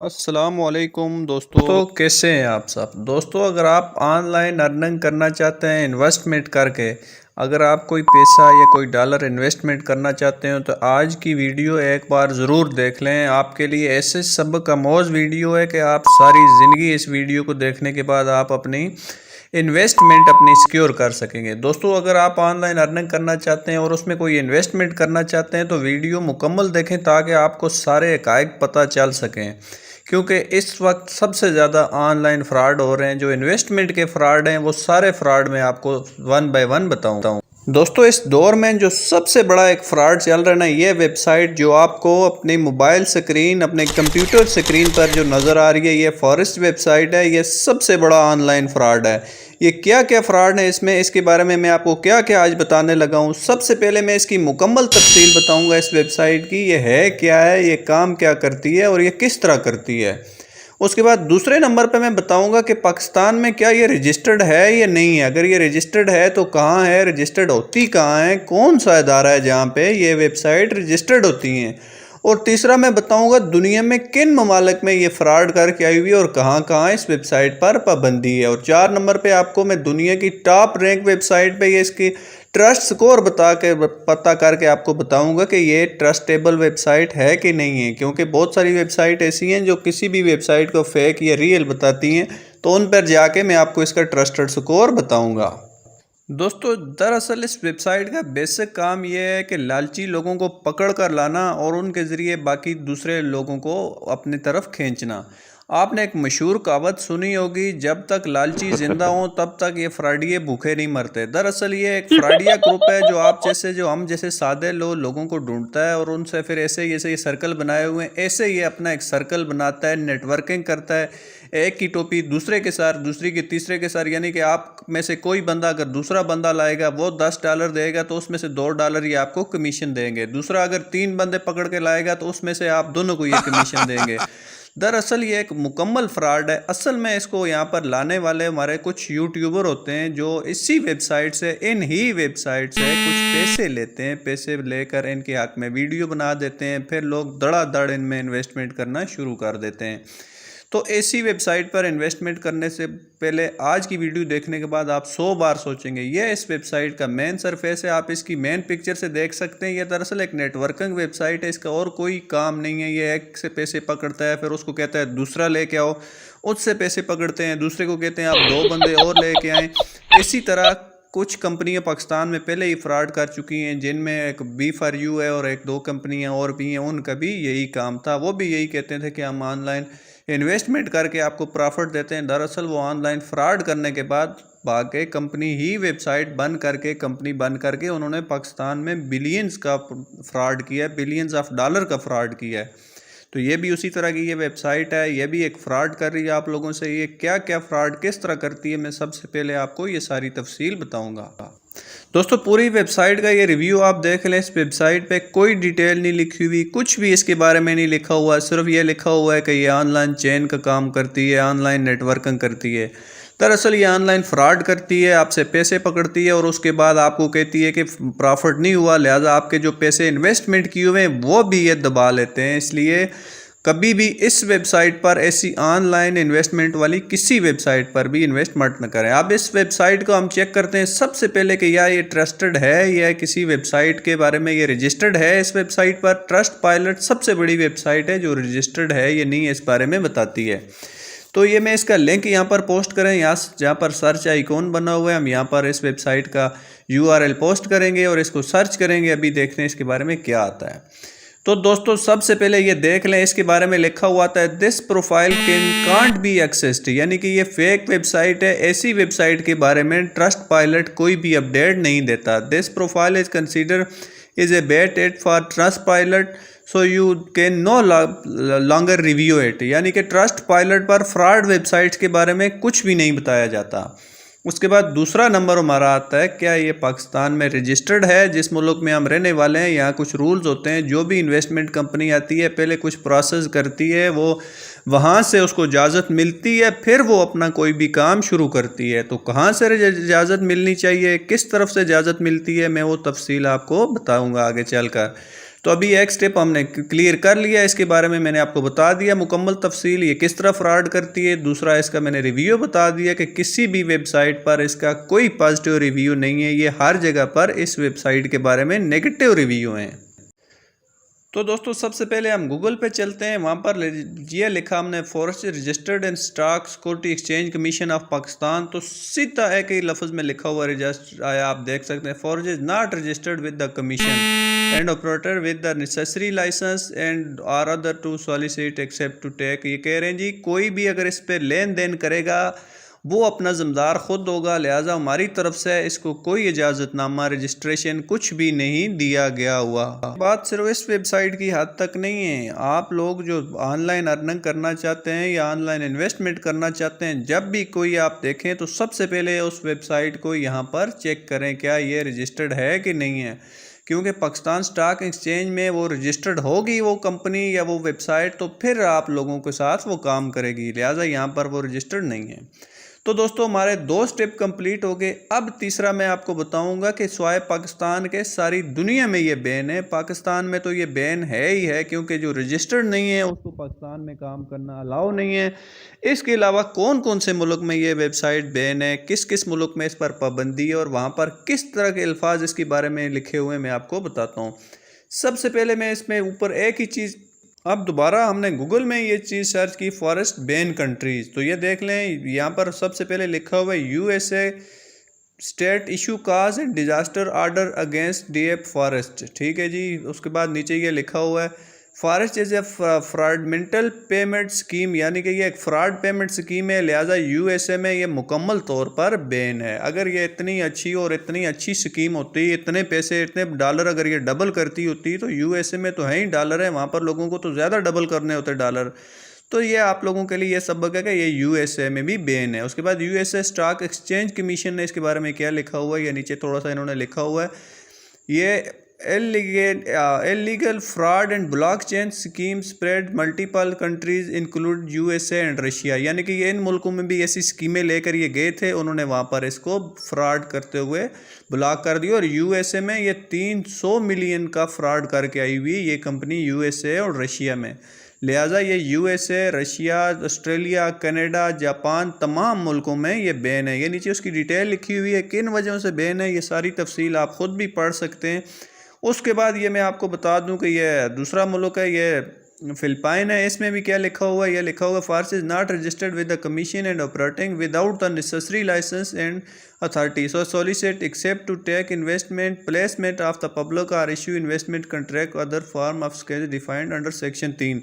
अस्सलामुअलैकुम दोस्तों, कैसे हैं आप सब दोस्तों। अगर आप ऑनलाइन अर्निंग करना चाहते हैं इन्वेस्टमेंट करके, अगर आप कोई पैसा या कोई डॉलर इन्वेस्टमेंट करना चाहते हो तो आज की वीडियो एक बार ज़रूर देख लें। आपके लिए ऐसे सबक आमोज़ वीडियो है कि आप सारी ज़िंदगी इस वीडियो को देखने के बाद आप अपनी इन्वेस्टमेंट अपनी सिक्योर कर सकेंगे। दोस्तों, अगर आप ऑनलाइन अर्निंग करना चाहते हैं और उसमें कोई इन्वेस्टमेंट करना चाहते हैं तो वीडियो मुकम्मल देखें ताकि आपको सारे हक़ाइक़ पता चल सकें, क्योंकि इस वक्त सबसे ज़्यादा ऑनलाइन फ्रॉड हो रहे हैं। जो इन्वेस्टमेंट के फ्रॉड हैं वो सारे फ्रॉड मैं आपको वन बाय वन बताऊंगा। दोस्तों, इस दौर में जो सबसे बड़ा एक फ्रॉड चल रहा है ना, ये वेबसाइट जो आपको अपनी मोबाइल स्क्रीन अपने कंप्यूटर स्क्रीन पर जो नज़र आ रही है, ये फॉरेस्ट वेबसाइट है। ये सबसे बड़ा ऑनलाइन फ्रॉड है। ये क्या क्या फ्रॉड है इसमें, इसके बारे में मैं आपको क्या क्या आज बताने लगा हूँ। सबसे पहले मैं इसकी मुकम्मल तफसील बताऊँगा इस वेबसाइट की, ये है क्या है, ये काम क्या करती है और ये किस तरह करती है। उसके बाद दूसरे नंबर पे मैं बताऊंगा कि पाकिस्तान में क्या ये रजिस्टर्ड है या नहीं है। अगर ये रजिस्टर्ड है तो कहाँ है, रजिस्टर्ड होती कहाँ है, कौन सा इदारा है जहाँ पे ये वेबसाइट रजिस्टर्ड होती हैं। और तीसरा मैं बताऊंगा दुनिया में किन ममालिक में ये फ्रॉड करके आई हुई है और कहाँ कहाँ इस वेबसाइट पर पाबंदी है। और 4 नंबर पे आपको मैं दुनिया की टॉप रैंक वेबसाइट पे ये इसकी ट्रस्ट स्कोर पता करके आपको बताऊंगा कि ये ट्रस्टेबल वेबसाइट है कि नहीं है, क्योंकि बहुत सारी वेबसाइट ऐसी हैं जो किसी भी वेबसाइट को फेक या रियल बताती हैं, तो उन पर जाके मैं आपको इसका ट्रस्टेड स्कोर बताऊंगा। दोस्तों, दरअसल इस वेबसाइट का बेसिक काम यह है कि लालची लोगों को पकड़ कर लाना और उनके ज़रिए बाकी दूसरे लोगों को अपनी तरफ खींचना। आपने एक मशहूर कहावत सुनी होगी, जब तक लालची जिंदा हो तब तक ये फ्रॉडिये भूखे नहीं मरते। दरअसल ये एक फ्रॉडिया ग्रुप है जो हम जैसे सादे लोगों को ढूंढता है और उनसे फिर ऐसे ये सर्कल बनाए हुए हैं, ऐसे ये अपना एक सर्कल बनाता है, नेटवर्किंग करता है। एक की टोपी दूसरे के साथ, दूसरी की तीसरे के साथ, यानी कि आप में से कोई बंदा अगर दूसरा बंदा लाएगा वो $10 देगा तो उसमें से $2 ये आपको कमीशन देंगे। दूसरा अगर 3 बंदे पकड़ के लाएगा तो उसमें से आप दोनों को ये कमीशन देंगे। दरअसल ये एक मुकम्मल फ्रॉड है। असल में इसको यहाँ पर लाने वाले हमारे कुछ यूट्यूबर होते हैं जो इसी वेबसाइट से, इन ही वेबसाइट से कुछ पैसे लेते हैं। पैसे लेकर इनके हक में वीडियो बना देते हैं, फिर लोग धड़ाधड़ इनमें इन्वेस्टमेंट करना शुरू कर देते हैं। तो ऐसी वेबसाइट पर इन्वेस्टमेंट करने से पहले आज की वीडियो देखने के बाद आप 100 बार सोचेंगे। यह इस वेबसाइट का मेन सरफेस है, आप इसकी मेन पिक्चर से देख सकते हैं। यह दरअसल एक नेटवर्किंग वेबसाइट है, इसका और कोई काम नहीं है। ये एक से पैसे पकड़ता है, फिर उसको कहता है दूसरा लेके आओ, उससे पैसे पकड़ते हैं, दूसरे को कहते हैं आप 2 बंदे और लेके आएँ। इसी तरह कुछ कंपनियां पाकिस्तान में पहले ही फ्रॉड कर चुकी हैं, जिनमें एक B4U है और एक 2 कंपनियां और भी हैं। उनका भी यही काम था, वो भी यही कहते थे कि हम ऑनलाइन इन्वेस्टमेंट करके आपको प्रॉफिट देते हैं। दरअसल वो ऑनलाइन फ्रॉड करने के बाद भाग के कंपनी ही वेबसाइट बंद करके, कंपनी बंद करके उन्होंने पाकिस्तान में बिलियंस का फ्रॉड किया है, बिलियंस ऑफ डॉलर का फ्रॉड किया है। तो ये भी उसी तरह की ये वेबसाइट है, ये भी एक फ़्रॉड कर रही है आप लोगों से। ये क्या क्या फ़्रॉड किस तरह करती है, मैं सबसे पहले आपको ये सारी तफसील बताऊंगा। दोस्तों, पूरी वेबसाइट का ये रिव्यू आप देख लें। इस वेबसाइट पे कोई डिटेल नहीं लिखी हुई, कुछ भी इसके बारे में नहीं लिखा हुआ, सिर्फ ये लिखा हुआ है कि ये ऑनलाइन चेन का काम करती है, ऑनलाइन नेटवर्किंग करती है। दरअसल ये ऑनलाइन फ्रॉड करती है, आपसे पैसे पकड़ती है और उसके बाद आपको कहती है कि प्रॉफिट नहीं हुआ, लिहाजा आपके जो पैसे इन्वेस्टमेंट किए हुए हैं वो भी ये दबा लेते हैं। इसलिए कभी भी इस वेबसाइट पर, ऐसी ऑनलाइन इन्वेस्टमेंट वाली किसी वेबसाइट पर भी इन्वेस्ट मत न करें। अब इस वेबसाइट को हम चेक करते हैं सबसे पहले कि या ये ट्रस्टेड है या किसी वेबसाइट के बारे में ये रजिस्टर्ड है। इस वेबसाइट पर ट्रस्ट पायलट सबसे बड़ी वेबसाइट है जो रजिस्टर्ड है या नहीं इस बारे में बताती है। तो ये मैं इसका लिंक यहाँ पर पोस्ट करें, यहाँ जहाँ पर सर्च आइकॉन बना हुआ है, हम यहाँ पर इस वेबसाइट का URL पोस्ट करेंगे और इसको सर्च करेंगे। अभी देखते हैं इसके बारे में क्या आता है। तो दोस्तों, सबसे पहले ये देख लें, इसके बारे में लिखा हुआ था this profile can't be accessed, यानी कि ये फेक वेबसाइट है। ऐसी वेबसाइट के बारे में ट्रस्ट पायलट कोई भी अपडेट नहीं देता। This profile is consider is a bet it for Trustpilot, so you can no longer review it, यानी कि ट्रस्ट पायलट पर फ्रॉड वेबसाइट्स के बारे में कुछ भी नहीं बताया जाता। उसके बाद दूसरा नंबर हमारा आता है, क्या ये पाकिस्तान में रजिस्टर्ड है, जिस मुल्क में हम रहने वाले हैं। यहाँ कुछ रूल्स होते हैं, जो भी इन्वेस्टमेंट कंपनी आती है पहले कुछ प्रोसेस करती है, वो वहाँ से उसको इजाज़त मिलती है, फिर वो अपना कोई भी काम शुरू करती है। तो कहाँ से इजाज़त मिलनी चाहिए, किस तरफ से इजाज़त मिलती है, मैं वो तफसील आपको बताऊँगा आगे चलकर। तो अभी एक स्टेप हमने क्लियर कर लिया, इसके बारे में मैंने आपको बता दिया मुकम्मल तफसील ये किस तरह फ्रॉड करती है। दूसरा इसका मैंने रिव्यू बता दिया कि किसी भी वेबसाइट पर इसका कोई पॉजिटिव रिव्यू नहीं है, ये हर जगह पर इस वेबसाइट के बारे में नेगेटिव रिव्यू हैं। तो दोस्तों सबसे पहले हम गूगल पे चलते हैं, वहाँ पर ये लिखा हमने forest registered and stock security exchange commission of Pakistan, तो सीधा एक ही लफ्ज़ में लिखा हुआ रजिस्टर आया, आप देख सकते हैं forest is not registered with the commission and operator with the necessary licence and are other to solicit accept to take. ये कह रहे हैं जी कोई भी अगर इस पर लेन देन करेगा वो अपना ज़िम्मेदार खुद होगा, लिहाजा हमारी तरफ से इसको कोई इजाज़तनामा रजिस्ट्रेशन कुछ भी नहीं दिया गया हुआ। बात सिर्फ इस वेबसाइट की हद तक नहीं है, आप लोग जो ऑनलाइन अर्निंग करना चाहते हैं या ऑनलाइन इन्वेस्टमेंट करना चाहते हैं, जब भी कोई आप देखें तो सबसे पहले उस वेबसाइट को यहाँ पर चेक करें क्या ये रजिस्टर्ड है कि नहीं है, क्योंकि पाकिस्तान स्टॉक एक्सचेंज में वो रजिस्टर्ड होगी वो कंपनी या वो वेबसाइट, तो फिर आप लोगों के साथ वो काम करेगी, लिहाजा यहाँ पर वो रजिस्टर्ड नहीं है। तो दोस्तों हमारे 2 स्टेप कंप्लीट हो गए। अब तीसरा मैं आपको बताऊंगा कि स्वाय पाकिस्तान के सारी दुनिया में ये बैन है, पाकिस्तान में तो ये बैन है ही है, क्योंकि जो रजिस्टर्ड नहीं है उसको पाकिस्तान में काम करना अलाउ नहीं है। इसके अलावा कौन कौन से मुल्क में ये वेबसाइट बैन है, किस किस मुल्क में इस पर पाबंदी है और वहाँ पर किस तरह के अल्फाज इसके बारे में लिखे हुए मैं आपको बताता हूँ। सबसे पहले मैं इसमें ऊपर एक ही चीज़, अब दोबारा हमने गूगल में ये चीज़ सर्च की फॉरेस्ट बैन कंट्रीज़, तो ये देख लें यहाँ पर सबसे पहले लिखा हुआ है USA state issue cause and disaster order against DF forest, ठीक है जी। उसके बाद नीचे ये लिखा हुआ है forest is a fraudulent payment scheme, यानी कि ये एक फ्रॉड पेमेंट स्कीम है, लिहाजा यूएसए में ये मुकम्मल तौर पर बैन है। अगर ये इतनी अच्छी और इतनी अच्छी स्कीम होती, इतने पैसे इतने डॉलर अगर ये डबल करती होती, तो यूएसए में तो है ही डॉलर है, वहाँ पर लोगों को तो ज़्यादा डबल करने होते डॉलर, तो ये आप लोगों के लिए ये सबक है कि ये यूएसए में भी बैन है। उसके बाद यूएसए स्टॉक एक्सचेंज कमीशन ने इसके बारे में क्या लिखा हुआ है, या नीचे थोड़ा सा इन्होंने लिखा हुआ है ये illegal fraud and blockchain scheme spread multiple countries include USA and Russia, यानी कि ये इन मुल्कों में भी ऐसी स्कीमें लेकर ये गए थे, उन्होंने वहाँ पर इसको फ्रॉड करते हुए ब्लॉक कर दिया। और यूएसए में ये 300 मिलियन का फ्रॉड करके आई हुई ये कंपनी यूएसए और रशिया में, लिहाजा ये USA, Russia, Australia, Canada, Japan तमाम मुल्कों में ये बैन है। ये नीचे उसकी डिटेल लिखी हुई है किन वजहों से बैन है, ये सारी तफसील आप ख़ुद भी पढ़ सकते हैं। उसके बाद ये मैं आपको बता दूं कि ये दूसरा मुल्क है, ये फिलिपाइन है। इसमें भी क्या लिखा हुआ है, ये लिखा हुआ है forest is not registered with the commission and operating without the necessary licence and authority so solicit accept to take investment placement of the public और issue investment contract other form of schemes defined under section 3,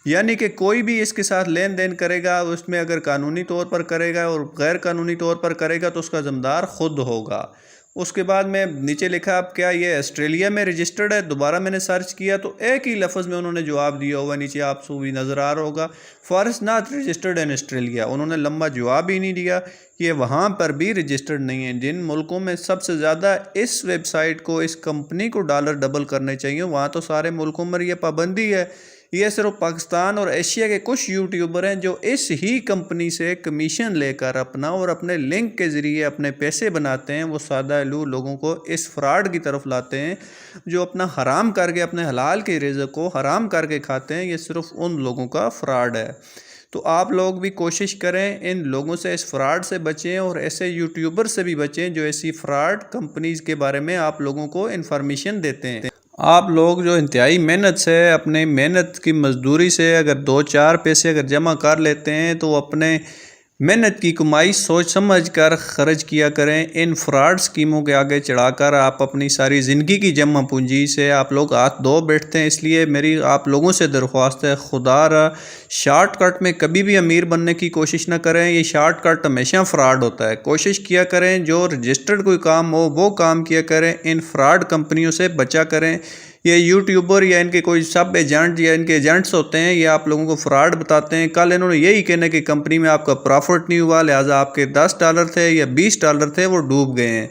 यानी कि कोई भी इसके साथ लेन then करेगा उसमें अगर कानूनी तौर पर करेगा और गैर कानूनी तौर पर करेगा तो उसका ज़िम्मेदार खुद होगा। उसके बाद में नीचे लिखा अब क्या ये ऑस्ट्रेलिया में रजिस्टर्ड है, दोबारा मैंने सर्च किया तो एक ही लफ्ज़ में उन्होंने जवाब दिया हुआ, नीचे आपको भी नज़र आ रहा होगा forest not registered in Australia, उन्होंने लंबा जवाब ही नहीं दिया, ये वहाँ पर भी रजिस्टर्ड नहीं है। जिन मुल्कों में सबसे ज़्यादा इस वेबसाइट को, इस कंपनी को डॉलर डबल करने चाहिए, वहाँ तो सारे मुल्कों में ये पाबंदी है। ये सिर्फ पाकिस्तान और एशिया के कुछ यूट्यूबर हैं जो इस ही कंपनी से कमीशन लेकर अपना और अपने लिंक के ज़रिए अपने पैसे बनाते हैं, वो सादा लोगों को इस फ्रॉड की तरफ लाते हैं जो अपना हराम करके, अपने हलाल के रिज़्क़ को हराम करके खाते हैं। ये सिर्फ उन लोगों का फ्रॉड है। तो आप लोग भी कोशिश करें इन लोगों से, इस फ्रॉड से बचें और ऐसे यूट्यूबर से भी बचें जो ऐसी फ्रॉड कंपनीज़ के बारे में आप लोगों को इन्फॉर्मेशन देते हैं। आप लोग जो इंतहाई मेहनत से, अपने मेहनत की मजदूरी से अगर 2-4 पैसे अगर जमा कर लेते हैं तो अपने मेहनत की कमाई सोच समझ कर ख़र्च किया करें। इन फ्रॉड स्कीमों के आगे चढ़ाकर आप अपनी सारी ज़िंदगी की जमा पूंजी से आप लोग हाथ धो बैठते हैं। इसलिए मेरी आप लोगों से दरख्वास्त है, खुदा शॉर्टकट में कभी भी अमीर बनने की कोशिश ना करें, ये शॉर्टकट हमेशा फ्रॉड होता है। कोशिश किया करें जो रजिस्टर्ड कोई काम हो वो काम किया करें, इन फ्रॉड कंपनियों से बचा करें। ये यूट्यूबर या इनके कोई सब एजेंट या इनके एजेंट्स होते हैं, ये आप लोगों को फ्रॉड बताते हैं। कल इन्होंने यही कहना कि कंपनी में आपका प्रॉफिट नहीं हुआ, लिहाजा आपके $10 थे या $20 थे वो डूब गए हैं।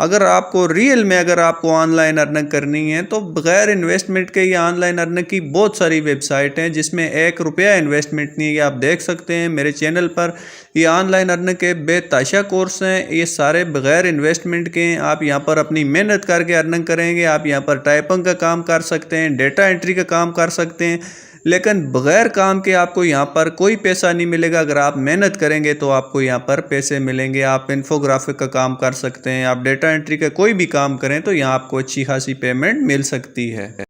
अगर आपको रियल में अगर आपको ऑनलाइन अर्निंग करनी है तो बगैर इन्वेस्टमेंट के ये ऑनलाइन अर्निंग की बहुत सारी वेबसाइट हैं जिसमें 1 रुपया इन्वेस्टमेंट नहीं है। ये आप देख सकते हैं मेरे चैनल पर, ये ऑनलाइन अर्निंग के बेताशा कोर्स हैं, ये सारे बगैर इन्वेस्टमेंट के हैं। आप यहाँ पर अपनी मेहनत करके अर्निंग करेंगे, आप यहाँ पर टाइपिंग का काम कर सकते हैं, डेटा एंट्री का काम कर सकते हैं, लेकिन बगैर काम के आपको यहाँ पर कोई पैसा नहीं मिलेगा। अगर आप मेहनत करेंगे तो आपको यहाँ पर पैसे मिलेंगे। आप इन्फोग्राफिक का काम कर सकते हैं, आप डेटा एंट्री का कोई भी काम करें तो यहाँ आपको अच्छी खासी पेमेंट मिल सकती है।